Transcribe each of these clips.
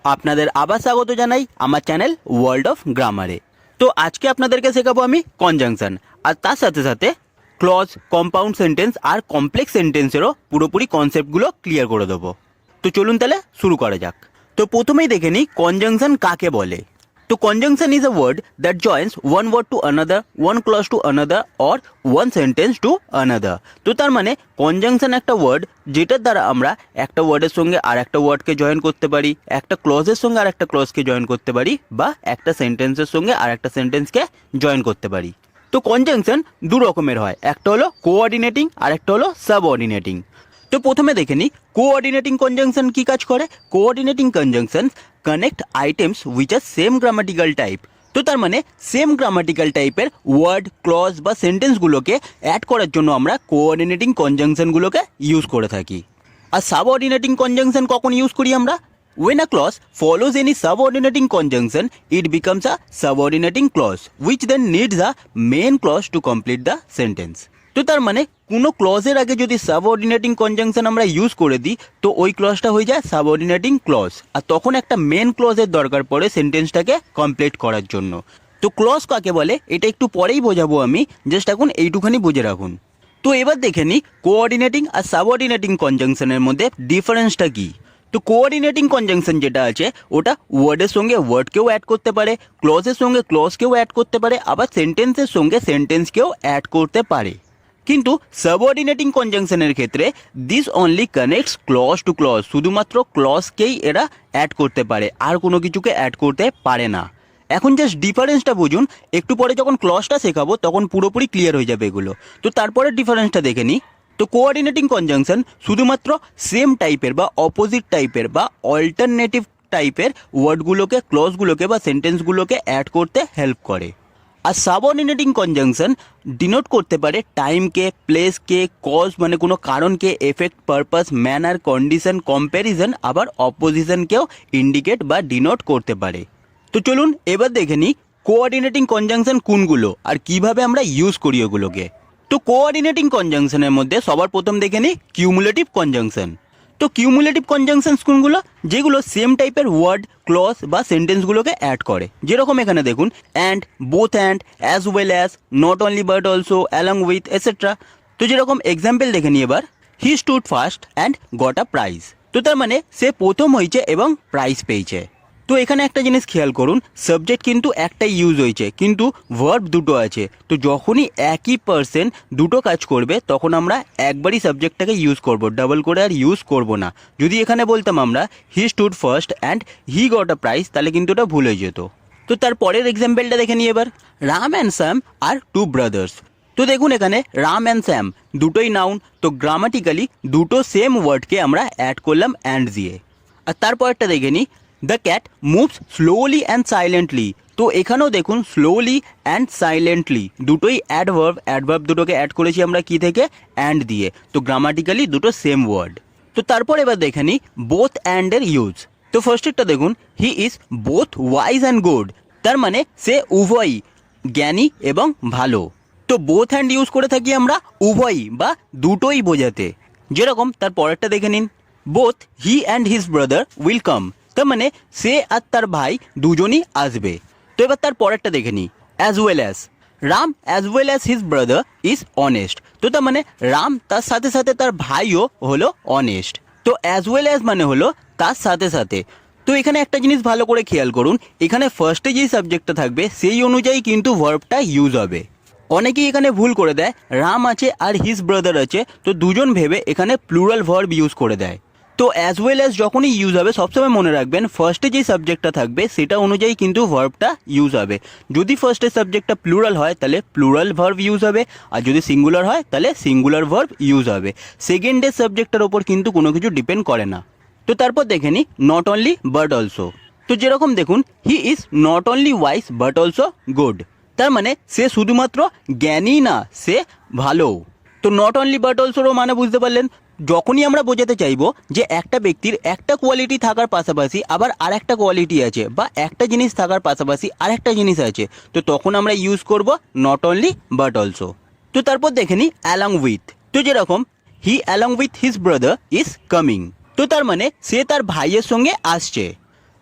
আপনাদের আবার স্বাগত জানাই আমার চ্যানেল ওয়ার্ল্ড অফ গ্রামারে। তো আজকে আপনাদেরকে শেখাবো আমি কনজাংশন, আর তার সাথে সাথে ক্লজ, কম্পাউন্ড সেন্টেন্স আর কমপ্লেক্স সেন্টেন্সেরও পুরোপুরি কনসেপ্টগুলো ক্লিয়ার করে দেবো। তো চলুন তাহলে শুরু করা যাক। তো প্রথমেই দেখে নিই কনজাংশন কাকে বলে। তো conjunction is a word that joins one word to another, one clause to another or one sentence to another। তো তার মানে conjunction একটা ওয়ার্ড যেটার দ্বারা আমরা একটা ওয়ার্ডের সঙ্গে আর একটা ওয়ার্ডকে জয়েন করতে পারি, একটা ক্লজের সঙ্গে আর একটা ক্লজকে জয়েন করতে পারি, বা একটা সেন্টেন্সের সঙ্গে আর একটা সেন্টেন্সকে জয়েন করতে পারি। তো conjunction দু রকমের হয়, একটা হলো কোঅর্ডিনেটিং আর একটা হলো সাবঅর্ডিনেটিং। তো প্রথমে দেখে নিই কোঅর্ডিনেটিং কনজাংশন কি কাজ করে। Coordinating conjunction connect items which are same grammatical type. তো তার মানে সেম গ্রামাটিক্যাল টাইপের ওয়ার্ড, ক্লজ বা সেন্টেন্সগুলোকে অ্যাড করার জন্য আমরা কোঅর্ডিনেটিং কনজাংশনগুলোকে ইউজ করে থাকি। আর সাবঅর্ডিনেটিং কনজাংশন কখন ইউজ করি আমরা? When a clause follows any subordinating conjunction, it becomes a subordinating clause, which then needs a main clause to complete the sentence. তো তার মানে কোনো ক্লজের আগে যদি সাবঅর্ডিনেটিং কনজাংশন আমরা ইউজ করে দিই তো ওই ক্লজটা হয়ে যায় সাবঅর্ডিনেটিং ক্লজ, আর তখন একটা মেন ক্লজের দরকার পড়ে সেন্টেন্সটাকে কমপ্লিট করার জন্য। তো ক্লজ কাকে বলে এটা একটু পরেই বোঝাবো আমি, জাস্ট এখন এইটুখানি বুঝে রাখুন। তো এবার দেখে নিই কোঅর্ডিনেটিং আর সাবঅর্ডিনেটিং কনজাংশনের মধ্যে ডিফারেন্সটা কী। তো কোঅর্ডিনেটিং কনজাংশন যেটা আছে ওটা ওয়ার্ডের সঙ্গে ওয়ার্ডকেও অ্যাড করতে পারে, ক্লজের সঙ্গে ক্লজকেও অ্যাড করতে পারে, আবার সেন্টেন্সের সঙ্গে সেন্টেন্সকেও অ্যাড করতে পারে। কিন্তু সাবঅর্ডিনেটিং কনজাংশনের ক্ষেত্রে this only connects clause to clause, শুধুমাত্র ক্লজকেই এরা অ্যাড করতে পারে, আর কোনো কিছুকে অ্যাড করতে পারে না। এখন জাস্ট ডিফারেন্সটা বুঝুন, একটু পরে যখন ক্লজটা শেখাবো তখন পুরোপুরি ক্লিয়ার হয়ে যাবে এগুলো। তো তারপরে ডিফারেন্সটা দেখে নিই। তো কোঅর্ডিনেটিং কনজাংশন শুধুমাত্র সেম টাইপের বা অপোজিট টাইপের বা অল্টারনেটিভ টাইপের ওয়ার্ডগুলোকে, ক্লজগুলোকে বা সেন্টেন্সগুলোকে অ্যাড করতে হেল্প করে। আর সাবঅর্ডিনেটিং কনজাংশন ডিনোট করতে পারে টাইমকে, প্লেসকে, কজ মানে কোনো কারণকে, effect, purpose, manner, condition, comparison, আবার অপোজিশনকেও ইন্ডিকেট বা ডিনোট করতে পারে। তো চলুন এবার দেখে নিই কোঅর্ডিনেটিং কনজাংশন কোনগুলো আর কিভাবে আমরা ইউজ করি ওগুলোকে। তো কোঅর্ডিনেটিং কনজাংশনের মধ্যে সবার প্রথম দেখে নিই কিউমুলেটিভ কনজাংশন। তো কিউমুলেটিভ কনজাংশন কোনগুলো? যেগুলো সেম টাইপের ওয়ার্ড, ক্লজ বা সেন্টেন্সগুলোকে অ্যাড করে। যেরকম এখানে দেখুন and, both and, as well as, not only but also, along with, etcetera. তো যেরকম এক্সাম্পল দেখে নিই এবার, হি stood first and got a prize. তো তার মানে সে প্রথম হয়েছে এবং প্রাইজ পেয়েছে। তো এখানে একটা জিনিস খেয়াল করুন, সাবজেক্ট কিন্তু একটাই ইউজ হয়েছে কিন্তু ভার্ব দুটো আছে। তো যখনই একই পার্সন দুটো কাজ করবে তখন আমরা একবারই সাবজেক্টটাকে ইউজ করব, ডাবল করে আর ইউজ করব না। যদি এখানে বলতাম আমরা হি stood first and he got a prize, তাহলে কিন্তু ওটা ভুল হয়ে যেত। তো তার পরের এক্সাম্পলটা দেখে নিই এবার, Ram and Sam are two brothers. তো দেখুন এখানে রাম অ্যান্ড স্যাম দুটোই নাউন, তো গ্রামাটিক্যালি দুটো সেম ওয়ার্ডকে আমরা অ্যাড করলাম অ্যান্ড দিয়ে। আর তারপরটা দেখে নিই, the cat moves slowly and silently. তো এখানেও দেখুন স্লোলি অ্যান্ড সাইলেন্টলি দুটোই অ্যাডভার্ব, অ্যাডভার্ব দুটোকে অ্যাড করেছি আমরা কি থেকে? অ্যান্ড দিয়ে। তো গ্রামাটিক্যালি দুটো সেম ওয়ার্ড। তো তারপর এবার দেখে নিই বোথ অ্যান্ডের ইউজ। তো ফার্স্টেরটা দেখুন, he is both wise and good. তার মানে সে উভয়ই জ্ঞানী এবং ভালো। তো বোথ হ্যান্ড ইউজ করে থাকি আমরা উভয়ই বা দুটোই বোঝাতে। যেরকম তার পরেরটা দেখে নিন, both he and his brother will come. তার মানে সে আর তার ভাই দুজনই আসবে। তো এবার তার পরেরটা দেখে নিই, as well as, Ram as well as his brother is honest. তো তার মানে রাম তার সাথে সাথে তার ভাইও হলো অনেস্ট। তো অ্যাজ ওয়েল অ্যাজ মানে হলো তার সাথে সাথে। তো এখানে একটা জিনিস ভালো করে খেয়াল করুন, এখানে ফার্স্টে যেই সাবজেক্টটা থাকবে সেই অনুযায়ী কিন্তু ভার্বটা ইউজ হবে। অনেকেই এখানে ভুল করে দেয়, রাম আছে আর হিজ ব্রাদার আছে তো দুজন ভেবে এখানে প্লুরাল ভার্ব ইউজ করে দেয়। তো অ্যাজ ওয়েল অ্যাজ যখনই ইউজ হবে সবসময় মনে রাখবেন ফার্স্টে যে সাবজেক্টটা থাকবে সেটা অনুযায়ী কিন্তু ভার্বটা ইউজ হবে। যদি ফার্স্টের সাবজেক্টটা প্লুরাল হয় তাহলে প্লুরাল ভার্ব ইউজ হবে, আর যদি সিঙ্গুলার হয় তাহলে সিঙ্গুলার ভার্ব ইউজ হবে। সেকেন্ডের সাবজেক্টটার ওপর কিন্তু কোনো কিছু ডিপেন্ড করে না। তো তারপর দেখে নিই নট অনলি বাট অলসো। তো যেরকম দেখুন he is not only wise but also good. তার মানে সে শুধুমাত্র জ্ঞানী না, সে ভালো। তো নট অনলি বাট অলসোরও মানে বুঝতে পারলেন, যখনই আমরা বোঝাতে চাইবো যে একটা ব্যক্তির একটা কোয়ালিটি থাকার পাশাপাশি আবার আর একটা কোয়ালিটি আছে, বা একটা জিনিস থাকার পাশাপাশি আর একটা জিনিস আছে, তো তখন আমরা ইউজ করব নট অনলি বাট অলসো। তো তারপর দেখে নিই অ্যালং উইথ। তো যেরকম he along with his brother is coming. তো তার মানে সে তার ভাইয়ের সঙ্গে আসছে।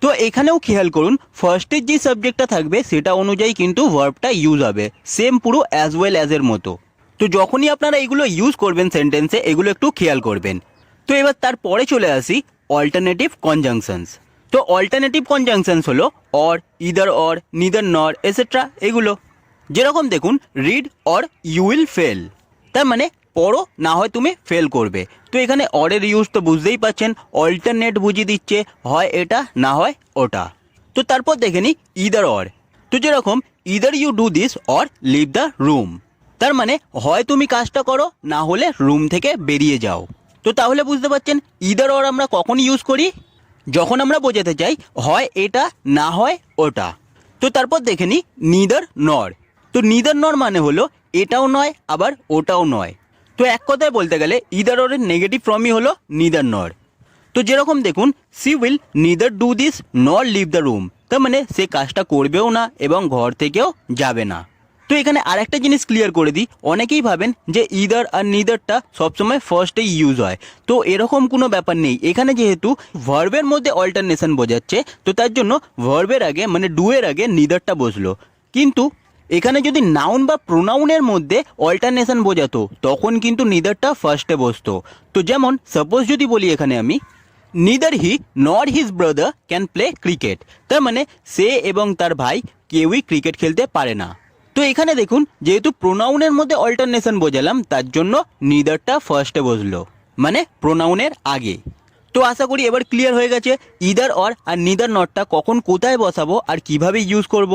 তো এখানেও খেয়াল করুন ফার্স্টের যে সাবজেক্টটা থাকবে সেটা অনুযায়ী কিন্তু ভার্বটা ইউজ হবে, সেম পুরো অ্যাজ ওয়েল অ্যাজ এর মতো। তো যখনই আপনারা এগুলো ইউজ করবেন সেন্টেন্সে এগুলো একটু খেয়াল করবেন। তো এবার তারপরে চলে আসি অল্টারনেটিভ কনজাংশনস। তো অল্টারনেটিভ কনজাংশনস হলো or, either or, neither nor etcetera এগুলো। যেরকম দেখুন read or you will fail, তার মানে পড়ো না হয় তুমি ফেল করবে। তো এখানে অরের ইউজ তো বুঝতেই পাচ্ছেন, অল্টারনেট বুঝিয়ে দিচ্ছে, হয় এটা না হয় ওটা। তো তারপর দেখে নিই ইদার অর। তো যেরকম either you do this or leave the room, তার মানে হয় তুমি কাজটা করো না হলে রুম থেকে বেরিয়ে যাও। তো তাহলে বুঝতে পারছেন ইদার অর আমরা কখন ইউজ করি, যখন আমরা বোঝাতে চাই হয় এটা না হয় ওটা। তো তারপর দেখে নিই নিদার নর। তো নিদার নর মানে হলো এটাও নয় আবার ওটাও নয়। তো এক কথায় বলতে গেলে ইদার অরের নেগেটিভ ফর্মই হলো নিদার নর। তো যেরকম দেখুন she will neither do this nor leave the room, তার মানে সে কাজটা করবেও না এবং ঘর থেকেও যাবে না। তো এখানে আরেকটা জিনিস ক্লিয়ার করে দিই, অনেকেই ভাবেন যে ইদার আর নিদারটা সবসময় ফার্স্টেই ইউজ হয়। তো এরকম কোনো ব্যাপার নেই, এখানে যেহেতু ভার্বের মধ্যে অল্টারনেশন বোঝাচ্ছে তো তার জন্য ভার্বের আগে মানে ডু এর আগে নিদারটা বসলো। কিন্তু এখানে যদি নাউন বা প্রোনাউনের মধ্যে অল্টারনেশন বোঝাতো তখন কিন্তু নিদারটা ফার্স্টে বসতো। তো যেমন সাপোজ যদি বলি এখানে আমি নিদার হি নর his brother can play cricket, তার মানে সে এবং তার ভাই কেউই ক্রিকেট খেলতে পারে না। তো এখানে দেখুন যেহেতু প্রোনাউনের মধ্যে অল্টারনেশন বোঝালাম তার জন্য নিদারটা ফার্স্টে বসলো, মানে প্রোনাউনের আগে। তো আশা করি এবার ক্লিয়ার হয়ে গেছে ইদার অর আর নিদার নটটা কখন কোথায় বসাবো আর কিভাবে ইউজ করব।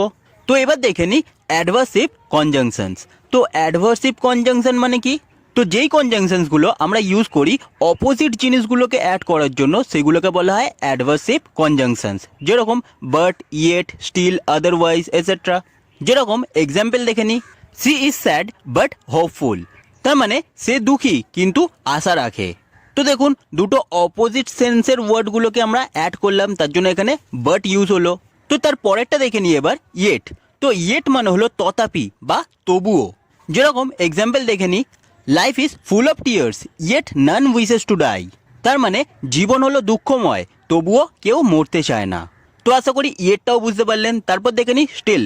তো এবার দেখে নিই অ্যাডভার্সিভ কনজাংশনস। তো অ্যাডভার্সিভ কনজাংশন মানে কি, তো যেই কনজাংশনসগুলো আমরা ইউজ করি অপোজিট জিনিসগুলোকে অ্যাড করার জন্য সেগুলোকে বলা হয় অ্যাডভার্সিভ কনজাংশনস। যেরকম but, yet, still, otherwise etcetera. যেরকম এক্সাম্পল দেখে নিই she is sad but hopeful, তার মানে সে দুঃখী কিন্তু আশা রাখে। তো দেখুন দুটো অপোজিট সেন্সের ওয়ার্ডগুলোকে আমরা অ্যাড করলাম তার জন্য এখানে বাট ইউজ হলো। তো তার পরেরটা দেখে নিই এবার ইয়েট। তো ইয়েট মানে হলো তথাপি বা তবুও। যেরকম এক্সাম্পল দেখে নিই life is full of tears yet none wishes to die, তার মানে জীবন হলো দুঃখময় তবুও কেউ মরতে চায় না। তো আশা করি ইয়েটটাও বুঝতে পারলেন। তারপর দেখে নিই স্টিল।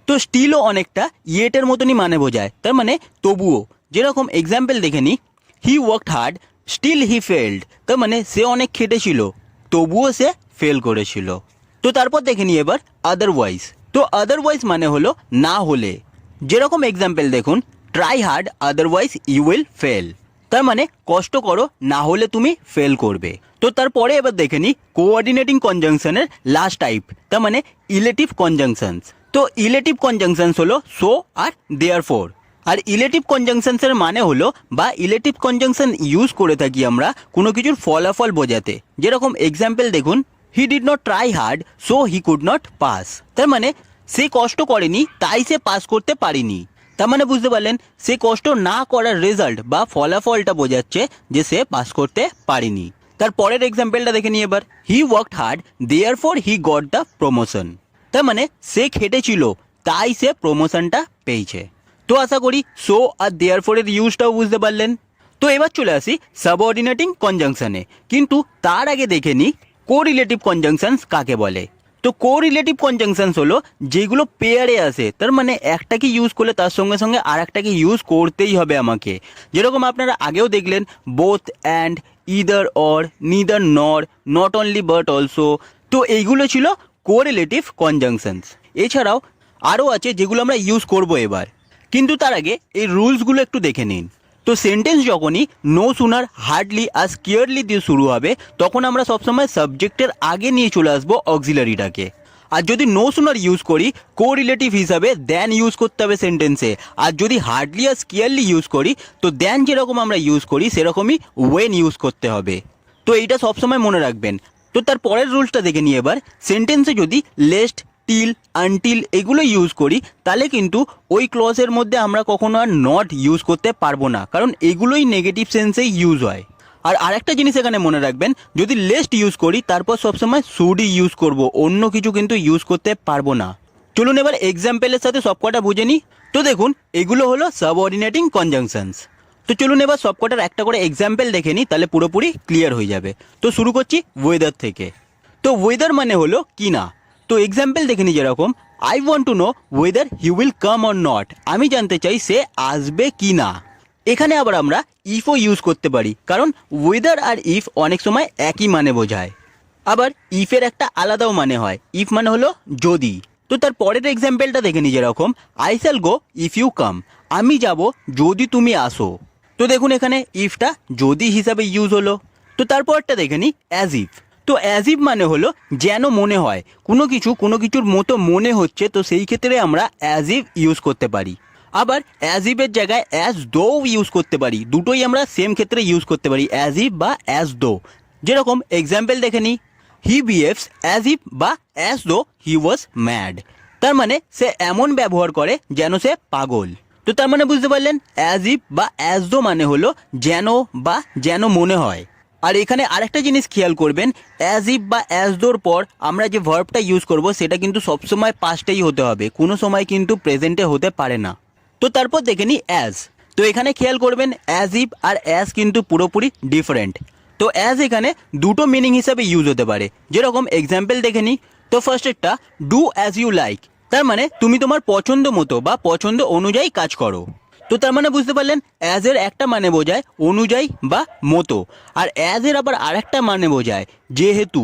তো স্টিলও অনেকটা ইয়েটের মতনই মানে বোঝায়, তার মানে তবুও। যেরকম এক্সাম্পল দেখে নিই he worked hard still he failed, তার মানে সে অনেক খেটেছিল তবুও সে ফেল করেছিল। তো তারপর দেখে নিই এবার আদারওয়াইজ। তো আদারওয়াইজ মানে হলো না হলে। যেরকম এক্সাম্পল দেখুন try hard otherwise you will fail, তার মানে কষ্ট করো না হলে তুমি ফেল করবে। তো তারপরে এবার দেখে নিই কোঅর্ডিনেটিং কনজাংশনের লাস্ট টাইপ, তার মানে ইলেটিভ কনজাংশনস। তো ইলেটিভ কনজাংশনস হলো সো আর দেয়ারফর। আর ইলেটিভ কনজাংশনসের মানে হলো বা ইলেটিভ কনজাংশন ইউজ করে থাকি আমরা কোনো কিছুর ফলাফল বোঝাতে। যেরকম এক্সাম্পল দেখুন he did not try hard so he could not pass, তার মানে সে কষ্ট করেনি তাই সে পাস করতে পারেনি। তার মানে বুঝতে পারলেন সে কষ্ট না করার রেজাল্ট বা ফলাফলটা বোঝাচ্ছে যে সে পাস করতে পারেনি। তার পরের এক্সাম্পলটা দেখে নিই এবার হি worked hard therefore he got the promotion, তার মানে সে খেটেছিল তাই সে প্রমোশনটা পেয়েছে। তো আশা করি সো আর দেয়ারফরের ইউজটাও বুঝতে পারলেন। তো এবার চলে আসি সাবঅর্ডিনেটিং কনজাংশনে, কিন্তু তার আগে দেখে নিই কোরিলেটিভ কনজাংশনস কাকে বলে। তো কোরিলেটিভ কনজাংশনস হলো যেগুলো পেয়ারে আসে, তার মানে একটাকে ইউজ করলে তার সঙ্গে সঙ্গে আর একটাকে ইউজ করতেই হবে আমাকে। যেরকম আপনারা আগেও দেখলেন both and, either or, neither নর, নট অনলি বাট অলসো। তো এইগুলো ছিল কোরিলেটিভ কনজাংশনস। এছাড়াও আরও আছে যেগুলো আমরা ইউজ করব এবার, কিন্তু তার আগে এই রুলসগুলো একটু দেখে নিন। তো সেন্টেন্স যখনই নো সুনার হার্ডলি আর স্কিয়ারলি দিয়ে শুরু হবে তখন আমরা সবসময় সাবজেক্টের আগে নিয়ে চলে আসবো অক্সিলারিটাকে। আর যদি নো সুনার ইউজ করি কোরিলেটিভ হিসাবে দেন ইউজ করতে হবে সেন্টেন্সে। আর যদি হার্ডলি আর স্কিয়ারলি ইউজ করি তো দেন যেরকম আমরা ইউজ করি সেরকমই ওয়েন ইউজ করতে হবে। তো এইটা সবসময় মনে রাখবেন। তো তার পরের রুলসটা দেখে নিই এবার সেন্টেন্সে যদি লেস্ট, টিল, আনটিল এগুলো ইউজ করি তাহলে কিন্তু ওই ক্লজের মধ্যে আমরা কখনো আর নট ইউজ করতে পারবো না, কারণ এগুলোই নেগেটিভ সেন্সেই ইউজ হয়। আর আরেকটা জিনিস এখানে মনে রাখবেন যদি লেস্ট ইউজ করি তারপর সবসময় শুডই ইউজ করব, অন্য কিছু কিন্তু ইউজ করতে পারবো না। চলুন এবার এক্সাম্পলের সাথে সবকটা বুঝে নিই। তো দেখুন এগুলো হলো সাবঅর্ডিনেটিং কনজাংশনস। তো চলুন এবার সবকটার একটা করে এক্সাম্পল দেখে নিই, তাহলে পুরোপুরি ক্লিয়ার হয়ে যাবে। তো শুরু করছি ওয়েদার থেকে। তো তো ওয়েদার মানে হলো কি না। তো এক্সাম্পল দেখে নি যেরকম, I want to know whether he will come or not, আমি জানতে চাই সে আসবে কি না। এখানে আবার আমরা ইফও ইউজ করতে পারি, কারণ ওয়েদার আর ইফ অনেক সময় একই মানে বোঝায়। আবার ইফের একটা আলাদাও মানে হয়, ইফ মানে হলো যদি। তো তার পরের এক্সাম্পলটা দেখে নি যেরকম, I shall go if you come, আমি যাব যদি তুমি আসো। তো দেখুন এখানে ইফটা যদি হিসাবে ইউজ হলো। তো তারপরটা দেখে নি অ্যাজ ইফ। তো অ্যাজ ইফ মানে হলো যেন মনে হয়, কোনো কিছুর মতো মনে হচ্ছে, তো সেই ক্ষেত্রে আমরা অ্যাজ ইফ ইউজ করতে পারি। আবার অ্যাজ ইফের জায়গায় অ্যাজ দো ইউজ করতে পারি, দুটোই আমরা সেম ক্ষেত্রে ইউজ করতে পারি, অ্যাজ ইফ বা অ্যাজ দো। যেরকম এক্সাম্পল দেখে নিই, হি বিহেভস অ্যাজ ইফ বা অ্যাজ দো হি ওয়াজ ম্যাড, তার মানে সে এমন ব্যবহার করে যেন সে পাগল। তো তার মানে বুঝতে পারলেন, অ্যাজ ইফ বা অ্যাজ দো মানে হলো যেন বা যেন মনে হয়। আর এখানে আরেকটা জিনিস খেয়াল করবেন, অ্যাজ ইফ বা অ্যাজ দোর পর আমরা যে ভার্বটা ইউজ করব সেটা কিন্তু সবসময় পাস্টেই হতে হবে, কোনো সময় কিন্তু প্রেজেন্টে হতে পারে না। তো তারপর দেখে নিই অ্যাজ। তো এখানে খেয়াল করবেন অ্যাজ ইফ আর অ্যাজ কিন্তু পুরোপুরি ডিফারেন্ট। তো অ্যাজ এখানে দুটো মিনিং হিসাবে ইউজ হতে পারে, যেরকম এক্সাম্পল দেখে নিই। তো ফার্স্টেরটা ডু অ্যাজ ইউ লাইক, তার মানে তুমি তোমার পছন্দ মতো বা পছন্দ অনুযায়ী কাজ করো। তো তার মানে বুঝতে পারলেন, অ্যাজ এর একটা মানে বোঝায় অনুযায়ী বা মতো, আর অ্যাজ এর আবার আরেকটা মানে বোঝায় যেহেতু।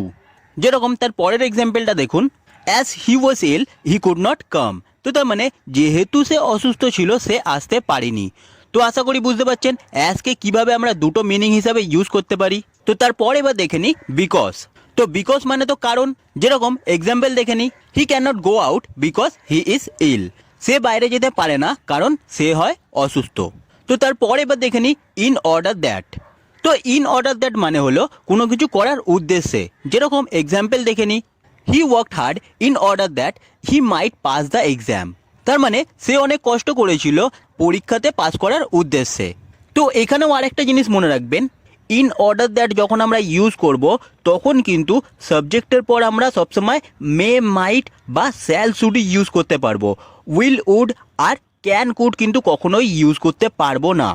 যেরকম তার পরের এক্সাম্পলটা দেখুন, as he was ill he could not come, তো তার মানে যেহেতু সে অসুস্থ ছিল সে আসতে পারেনি। তো আশা করি বুঝতে পারছেন অ্যাজকে কিভাবে আমরা দুটো মিনিং হিসাবে ইউজ করতে পারি। তো তারপর এবার দেখে নিই বিকজ। তো বিকজ মানে তো কারণ, যেরকম এক্সাম্পল দেখে নিই, he can not go out because he is ill, সে বাইরে যেতে পারে না কারণ সে হয় অসুস্থ। তো তারপর এবার দেখে নিই ইন অর্ডার দ্যাট। তো ইন অর্ডার দ্যাট মানে হলো কোনো কিছু করার উদ্দেশ্যে, যেরকম এক্সাম্পল দেখে নিই, he worked hard in order that he might pass the exam, তার মানে সে অনেক কষ্ট করেছিল পরীক্ষাতে পাস করার উদ্দেশ্যে। তো এখানেও আরেকটা জিনিস মনে রাখবেন, ইন অর্ডার দ্যাট যখন আমরা ইউজ করব তখন কিন্তু সাবজেক্টের পর আমরা সবসময় মে, মাইট বা শ্যাল শুড ইউজ করতে পারবো, উইল, উড আর ক্যান, কুড কিন্তু কখনোই ইউজ করতে পারবো না।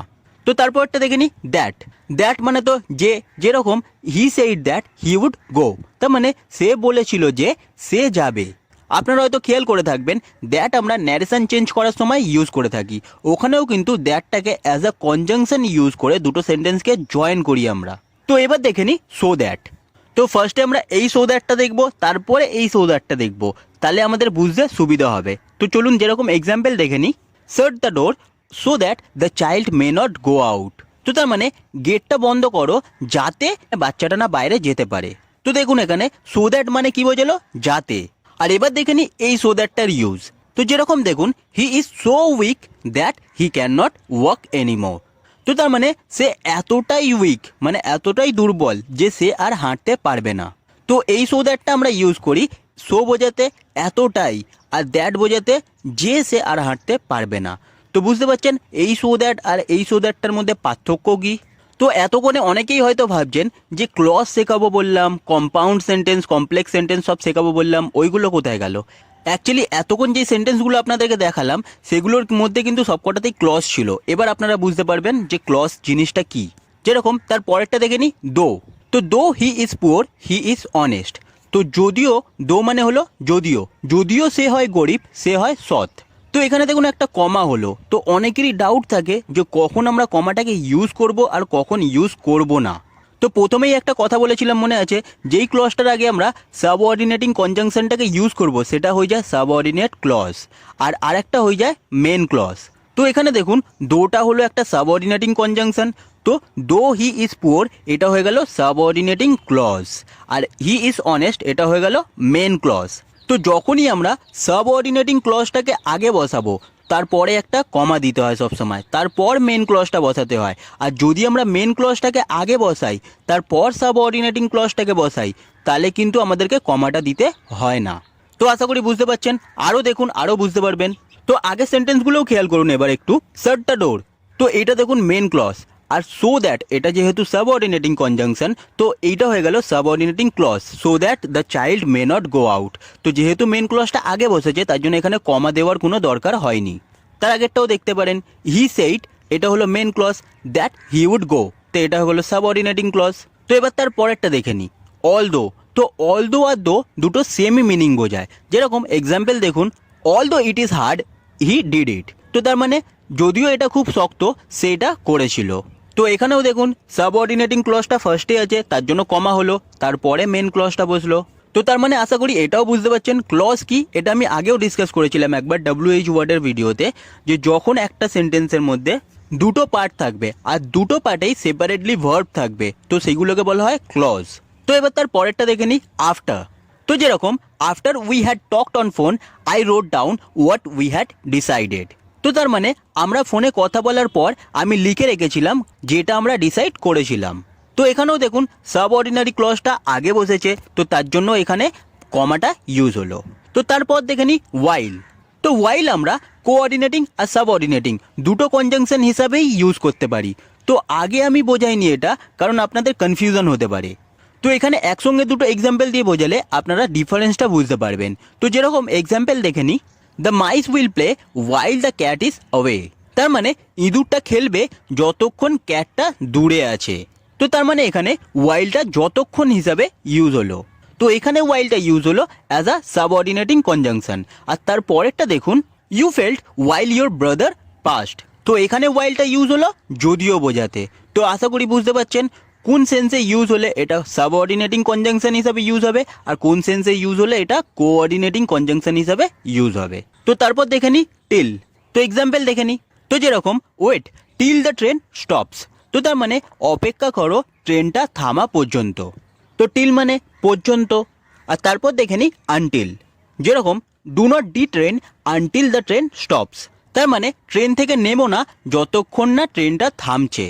তো তারপরটা দেখে নিই দ্যাট। দ্যাট মানে তো যে, যেরকম he said that he would go, তার মানে সে বলেছিল যে সে যাবে। আপনারা হয়তো খেয়াল করে থাকবেন দ্যাট আমরা ন্যারেশন চেঞ্জ করার সময় ইউজ করে থাকি, ওখানেও কিন্তু দ্যাটটাকে অ্যাজ আ কনজাংশন ইউজ করে দুটো সেন্টেন্সকে জয়েন করি আমরা। তো এবার দেখে নিই সো দ্যাট। তো ফার্স্টে আমরা এই সো দ্যাটটা দেখবো, তারপরে এই সো দ্যাটটা দেখবো, তাহলে আমাদের বুঝতে সুবিধা হবে। তো চলুন যেরকম এক্সাম্পল দেখে নিই, শাট the door so that the child may not go out, তো তার মানে গেটটা বন্ধ করো যাতে বাচ্চাটা না বাইরে যেতে পারে। তো দেখুন এখানে সো দ্যাট মানে কি বোঝালো, যাতে। আর এবার দেখে নিই এই সো দ্যাটটার ইউজ। তো যেরকম দেখুন, he is so weak that he can not walk anymore, তো তার মানে সে এতটাই উইক মানে এতটাই দুর্বল যে সে আর হাঁটতে পারবে না। তো এই সো দ্যাটটা আমরা ইউজ করি সো বোঝাতে এতটাই, আর দ্যাট বোঝাতে যে সে আর হাঁটতে পারবে না। তো বুঝতে পারছেন এই সো দ্যাট আর এই সো দ্যাটটার মধ্যে পার্থক্য কী। তো এতক্ষণে অনেকেই হয়তো ভাবছেন যে ক্লজ শেখাবো বললাম, কম্পাউন্ড সেন্টেন্স, কমপ্লেক্স সেন্টেন্স সব শেখাবো বললাম, ওইগুলো কোথায় গেল। অ্যাকচুয়ালি এতক্ষণ যে সেন্টেন্সগুলো আপনাদেরকে দেখালাম সেগুলোর মধ্যে কিন্তু সবকটাতেই ক্লজ ছিল। এবার আপনারা বুঝতে পারবেন যে ক্লজ জিনিসটা কি। যেরকম তার পরেরটা দেখে নিই দো। তো দো he is poor he is honest, তো যদিও, দো মানে হলো যদিও, যদিও সে হয় গরিব সে হয় সৎ। তো এখানে দেখুন একটা কমা হলো, তো অনেকেরই ডাউট থাকে যে কখন আমরা কমাটাকে ইউজ করব আর কখন ইউজ করব না। তো প্রথমেই একটা কথা বলেছিলাম মনে আছে, যেই ক্লজটার আগে আমরা সাবঅর্ডিনেটিং কনজাংশনটাকে ইউজ করব সেটা হয়ে যায় সাবঅর্ডিনেট ক্লজ, আর আরেকটা হয়ে যায় মেন ক্লজ। তো এখানে দেখুন দোটা হলো একটা সাবঅর্ডিনেটিং কনজাংশন, তো দো হি ইজ পুয়ার এটা হয়ে গেল সাবঅর্ডিনেটিং ক্লজ, আর হি ইজ অনেস্ট এটা হয়ে গেল মেন ক্লজ। তো যখনই আমরা সাবঅর্ডিনেটিং ক্লজটাকে আগে বসাবো তারপরে একটা কমা দিতে হয় সবসময়, তারপর মেন ক্লজটা বসাতে হয়। আর যদি আমরা মেন ক্লজটাকে আগে বসাই তারপর সাবঅর্ডিনেটিং ক্লজটাকে বসাই তাহলে কিন্তু আমাদেরকে কমাটা দিতে হয় না। তো আশা করি বুঝতে পারছেন, আরও দেখুন আরও বুঝতে পারবেন। তো আগের সেন্টেন্সগুলোও খেয়াল করুন এবার একটু। শাট দ্য ডোর, তো এইটা দেখুন মেন ক্লজ, আর সো দ্যাট এটা যেহেতু সাবঅর্ডিনেটিং কনজাংশন তো এইটা হয়ে গেল subordinating clause, so that the child may not go out. তো যেহেতু মেন ক্লজটা আগে বসেছে তার জন্য এখানে কমা দেওয়ার কোনো দরকার হয়নি। তার আগেরটাও দেখতে পারেন, হি সেইড এটা হলো main clause, that he would go তো এটা হলো সাবঅর্ডিনেটিং ক্লজ। তো এবার তার পরেরটা দেখে নিই, অলদো, তো অল দো আর দো দুটো সেমই মিনিং বোঝায়। যেরকম এক্সাম্পল দেখুন, অল দো it is hard he did it. তো তার মানে যদিও এটা খুব শক্ত সেটা করেছিল। তো এখানেও দেখুন সাবঅর্ডিনেটিং ক্লজটা ফার্স্টে আছে, তার জন্য কমা হলো, তারপরে মেন ক্লজটা বসলো। তো তার মানে আশা করি এটাও বুঝতে পারছেন ক্লজ কি। এটা আমি আগেও ডিসকাস করেছিলাম একবার WH ওয়ার্ডের ভিডিওতে, যে যখন একটা সেন্টেন্সের মধ্যে দুটো পার্ট থাকবে আর দুটো পার্টেই সেপারেটলি ভার্ব থাকবে তো সেগুলোকে বলা হয় ক্লজ। তো এবার তার পরেরটা দেখে নিই, আফটার। তো যেরকম after we had talked on phone I রোট down what we had decided. তো তার মানে আমরা ফোনে কথা বলার পর আমি লিখে রেখেছিলাম যেটা আমরা ডিসাইড করেছিলাম। তো এখানেও দেখুন সাবঅর্ডিনারি ক্লজটা আগে বসেছে, তো তার জন্য এখানে কমাটা ইউজ হলো। তো তারপর দেখে নিই ওয়াইল। তো ওয়াইল আমরা কোঅর্ডিনেটিং আর সাবঅর্ডিনেটিং দুটো কনজাংশন হিসাবেই ইউজ করতে পারি। তো আগে আমি বোঝাইনি এটা, কারণ আপনাদের কনফিউশন হতে পারে। তো এখানে একসঙ্গে দুটো এক্সাম্পল দিয়ে বোঝালে আপনারা ডিফারেন্সটা বুঝতে পারবেন। তো যেরকম এক্সাম্পল দেখে নিই, the mice will play while the cat is away. তার মানে ইঁদুরটা খেলবে যতক্ষণ ক্যাটটা দূরে আছে। তো তার মানে এখানে ওয়াইলটা যতক্ষণ হিসাবে ইউজ হলো। তো এখানে ওয়াইলটা ইউজ হলো অ্যাজ আ সাবঅর্ডিনেটিং কনজাংশন। আর তার পরেরটা দেখুন, you felt while your brother passed. তো এখানে ওয়াইলটা ইউজ হলো যদিও বোঝাতে। তো আশা করি বুঝতে পারছেন কোন সেন্সে ইউজ হলে এটা সাবঅর্ডিনেটিং কনজাংশন হিসাবে ইউজ হবে আর কোন সেন্সে ইউজ হলে এটা কোঅর্ডিনেটিং কনজাংশন হিসাবে ইউজ হবে। তো তারপর দেখে নিই টিল। তো এক্সাম্পল দেখে নিই, তো যেরকম wait till the train stops. তো তার মানে অপেক্ষা করো ট্রেনটা থামা পর্যন্ত। তো টিল মানে পর্যন্ত। আর তারপর দেখে নিই আনটিল। যেরকম do not D train until the train stops. তার মানে ট্রেন থেকে নেমো না যতক্ষণ না ট্রেনটা থামছে।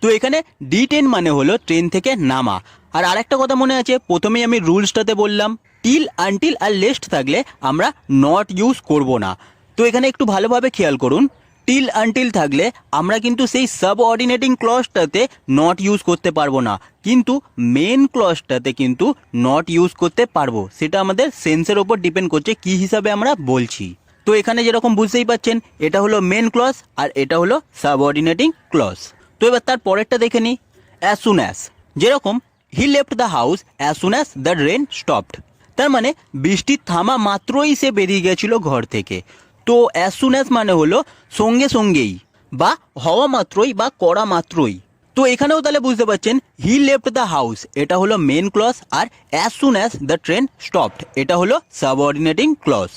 তো এখানে D10 মানে হলো ট্রেন থেকে নামা। আর আরেকটা কথা মনে আছে, প্রথমেই আমি রুলসটাতে বললাম টিল আনটিল আর লেস্ট থাকলে আমরা নট ইউজ করব না। তো এখানে একটু ভালোভাবে খেয়াল করুন, টিল আনটিল থাকলে আমরা কিন্তু সেই সাবঅর্ডিনেটিং ক্লজটাতে নট ইউজ করতে পারবো না, কিন্তু মেন ক্লজটাতে কিন্তু নট ইউজ করতে পারবো। সেটা আমাদের সেন্সের ওপর ডিপেন্ড করছে কি হিসাবে আমরা বলছি। তো এখানে যেরকম বুঝতেই পাচ্ছেন এটা হলো মেন ক্লজ আর এটা হলো সাবঅর্ডিনেটিং ক্লজ। তো এবার তার পরেরটা দেখে নিই, অ্যাজ সুন অ্যাজ। যেরকম he left the house as soon as the rain stopped. তার মানে বৃষ্টি থামা মাত্রই সে বেরিয়ে গেছিল ঘর থেকে। তো অ্যাজ সুন অ্যাজ মানে হলো সঙ্গে সঙ্গেই বা হওয়া মাত্রই বা করা মাত্রই। তো এখানেও তাহলে বুঝতে পারছেন হি লেফট দ্য হাউস এটা হলো মেন ক্লজ আর as soon as the train stopped এটা হলো সাবঅর্ডিনেটিং ক্লজ।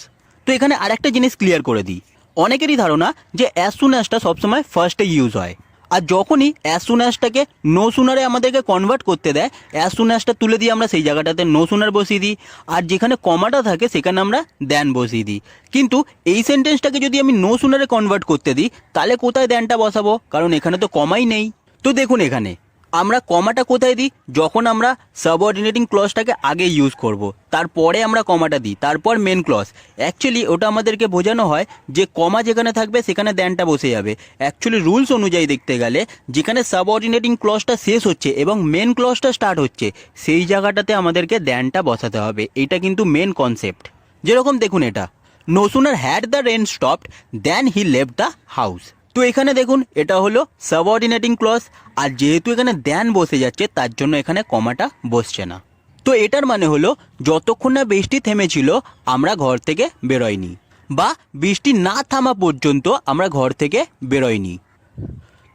তো এখানে আরেকটা জিনিস ক্লিয়ার করে দিই, অনেকেরই ধারণা যে অ্যাজ সুন অ্যাজটা সবসময় ফার্স্টে ইউজ হয়, আর যখনই অ্যাজ সুন অ্যাজটাকে নো সুনারে আমাদেরকে কনভার্ট করতে দেয় অ্যাজ সুন অ্যাজটা তুলে দিয়ে আমরা সেই জায়গাটাতে নো সুনার বসিয়ে দিই, আর যেখানে কমাটা থাকে সেখানে আমরা দ্যান বসিয়ে দিই। কিন্তু এই সেন্টেন্সটাকে যদি আমি নো সুনারে কনভার্ট করতে দিই তাহলে কোথায় দ্যানটা বসাবো, কারণ এখানে তো কমাই নেই। তো দেখুন এখানে আমরা কমাটা কোথায় দিই, যখন আমরা সাবঅর্ডিনেটিং ক্লজটাকে আগে ইউজ করব, তারপরে আমরা কমাটা দিই, তারপর মেন ক্লজ। অ্যাকচুয়ালি ওটা আমাদেরকে বোঝানো হয় যে কমা যেখানে থাকবে সেখানে দ্যানটা বসে যাবে। অ্যাকচুয়ালি রুলস অনুযায়ী দেখতে গেলে যেখানে সাবঅর্ডিনেটিং ক্লজটা শেষ হচ্ছে এবং মেন ক্লজটা স্টার্ট হচ্ছে সেই জায়গাটাতে আমাদেরকে দ্যানটা বসাতে হবে। এটা কিন্তু মেন কনসেপ্ট। যেরকম দেখুন এটা, no sooner had the rain stopped than he left the house. তো এখানে দেখুন এটা হলো সাবঅর্ডিনেটিং ক্লজ, আর যেহেতু এখানে দ্যান বসে যাচ্ছে তার জন্য এখানে কমাটা বসছে না। তো এটার মানে হলো যতক্ষণ না বৃষ্টি থেমেছিল আমরা ঘর থেকে বেরোয়নি, বা বৃষ্টি না থামা পর্যন্ত আমরা ঘর থেকে বেরোয়নি।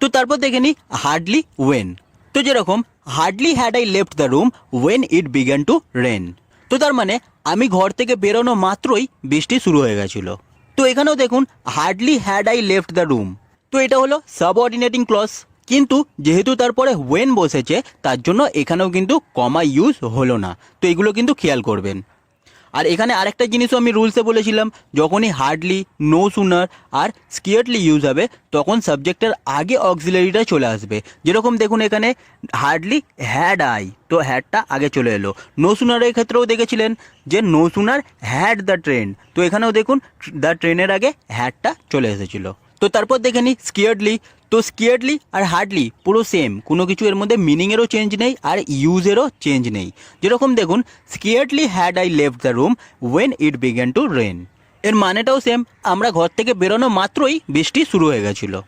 তো তারপর দেখে নিই হার্ডলি ওয়েন। তো যেরকম hardly had I left the room when it began to rain. তো তার মানে আমি ঘর থেকে বেরোনো মাত্রই বৃষ্টি শুরু হয়ে গেছিল। তো এখানেও দেখুন hardly had I left the room. তো এটা হলো সাবঅর্ডিনেটিং ক্লজ, কিন্তু যেহেতু তারপরে ওয়েন বসেছে তার জন্য এখানেও কিন্তু কমা ইউজ হলো না। তো এগুলো কিন্তু খেয়াল করবেন। আর এখানে আরেকটা জিনিসও আমি রুলসে বলেছিলাম, যখনই হার্ডলি, নো সুনার আর স্কিয়ার্ডলি ইউজ হবে তখন সাবজেক্টের আগে অক্সিলারিটা চলে আসবে। যেরকম দেখুন এখানে হার্ডলি হ্যাড আই, তো হ্যাডটা আগে চলে এলো। নো সুনারের ক্ষেত্রেও দেখেছিলেন যে no sooner had the train, তো এখানেও দেখুন দ্য ট্রেনের আগে হ্যাডটা চলে এসেছিলো। তো তারপর দেখে নিই স্কিয়ার্ডলি। তো স্কিয়ার্ডলি আর হার্ডলি পুরো সেম, কোনো কিছু এর মধ্যে মিনিংয়েরও চেঞ্জ নেই আর ইউজেরও চেঞ্জ নেই। যেরকম দেখুন scarcely had I left the room when it began to rain, এর মানেটাও সেম, আমরা ঘর থেকে বেরোনো মাত্রই বৃষ্টি শুরু হয়ে গেছিলো।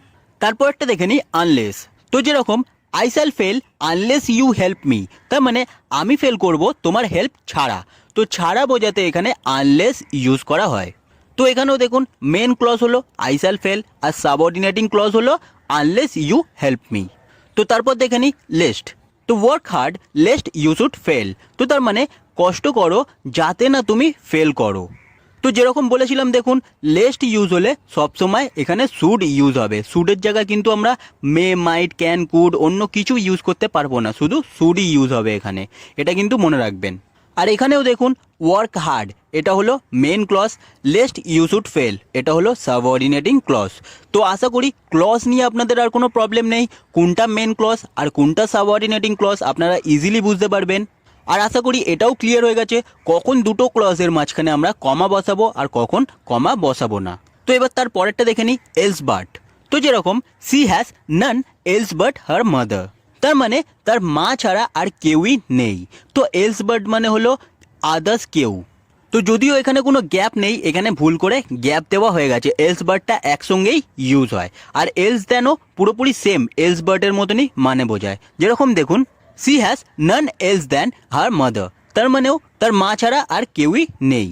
তারপর একটা দেখে নিই আনলেস। তো যেরকম I shall fail unless you help me, তার মানে আমি ফেল করব তোমার হেল্প ছাড়া। তো ছাড়া বোঝাতে এখানে আনলেস ইউজ করা হয়। তো এখানেও দেখুন মেন ক্লজ হলো আই শ্যাল ফেল আর সাবঅর্ডিনেটিং ক্লজ হলো আনলেস ইউ হেল্প মি। তো তারপর দেখে নিই লেস্ট। তো work hard lest you should fail, তো তার মানে কষ্ট করো যাতে না তুমি ফেল করো। তো যেরকম বলেছিলাম দেখুন লেস্ট ইউজ হলে সবসময় এখানে শুড ইউজ হবে। শুডের জায়গায় কিন্তু আমরা মে, মাইট, ক্যান, কুড অন্য কিছু ইউজ করতে পারবো না, শুধু শুডই ইউজ হবে এখানে, এটা কিন্তু মনে রাখবেন। আর এখানেও দেখুন ওয়ার্ক হার্ড এটা হলো main clause, lest you should fail এটা হলো সাবঅর্ডিনেটিং ক্লজ। তো আশা করি ক্লজ নিয়ে আপনাদের আর কোনো প্রবলেম নেই, কোনটা মেন ক্লজ আর কোনটা সাবঅর্ডিনেটিং ক্লজ আপনারা ইজিলি বুঝতে পারবেন। আর আশা করি এটাও ক্লিয়ার হয়ে গেছে কখন দুটো ক্লজের মাঝখানে আমরা কমা বসাবো আর কখন কমা বসাবো না। তো এবার তার পরেরটা দেখে নিই এলস বাট। তো যেরকম she has naan else but her mother, তার মানে তার মা ছাড়া আর কেউই নেই। তো এলস বাট মানে হলো আদার্স কেউ। তো যদিও এখানে কোনো গ্যাপ নেই, এখানে ভুল করে গ্যাপ দেওয়া হয়ে গেছে, এলস বার্ডটা একসঙ্গেই ইউজ হয়। আর এলস দেনও পুরোপুরি সেম এলস বার্ডের মতনই মানে বোঝায়। যেরকম দেখুন she has naan else than her mother, তার মানেও তার মা ছাড়া আর কেউই নেই।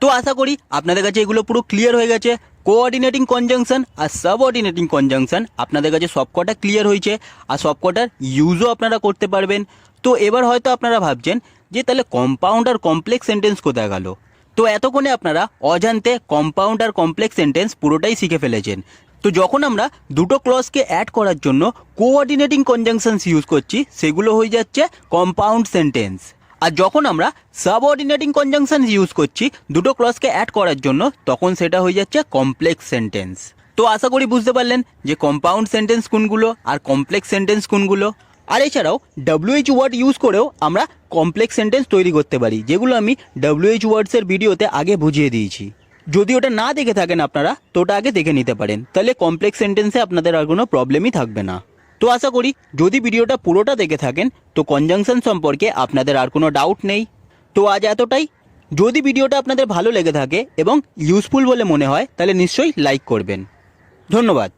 তো আশা করি আপনাদের কাছে এগুলো পুরো ক্লিয়ার হয়ে গেছে। কোঅর্ডিনেটিং কনজাংশন আর সাবঅর্ডিনেটিং কনজাংশন আপনাদের কাছে সবকটা ক্লিয়ার হয়েছে আর সবকটার ইউজও আপনারা করতে পারবেন। তো এবার হয়তো আপনারা ভাবছেন যে তাহলে কম্পাউন্ড আর কমপ্লেক্স সেন্টেন্স কোথায় গেল। তো এতক্ষণে আপনারা অজান্তে কম্পাউন্ড আর কমপ্লেক্স সেন্টেন্স পুরোটাই শিখে ফেলেছেন। তো যখন আমরা দুটো ক্লজকে অ্যাড করার জন্য কোঅর্ডিনেটিং কনজাংশনস ইউজ করছি সেগুলো হয়ে যাচ্ছে কম্পাউন্ড সেন্টেন্স। আর যখন আমরা সাবঅর্ডিনেটিং কনজাংশন ইউজ করছি দুটো ক্লজকে অ্যাড করার জন্য তখন সেটা হয়ে যাচ্ছে কমপ্লেক্স সেন্টেন্স। তো আশা করি বুঝতে পারলেন যে কম্পাউন্ড সেন্টেন্স কোনগুলো আর কমপ্লেক্স সেন্টেন্স কোনগুলো। আর এছাড়াও WH ওয়ার্ড ইউজ করেও আমরা কমপ্লেক্স সেন্টেন্স তৈরি করতে পারি, যেগুলো আমি WH ওয়ার্ডসের ভিডিওতে আগে বুঝিয়ে দিয়েছি। যদি ওটা না দেখে থাকেন আপনারা তো ওটা আগে দেখে নিতে পারেন, তাহলে কমপ্লেক্স সেন্টেন্সে আপনাদের আর কোনো প্রবলেমই থাকবে না। তো আশা করি যদি ভিডিওটা পুরোটা দেখে থাকেন তো কনজাংশন সম্পর্কে আপনাদের আর কোনো ডাউট নেই। তো আজ এতটাই। যদি ভিডিওটা আপনাদের ভালো লেগে থাকে এবং ইউজফুল বলে মনে হয় তাহলে নিশ্চয়ই লাইক করবেন। ধন্যবাদ।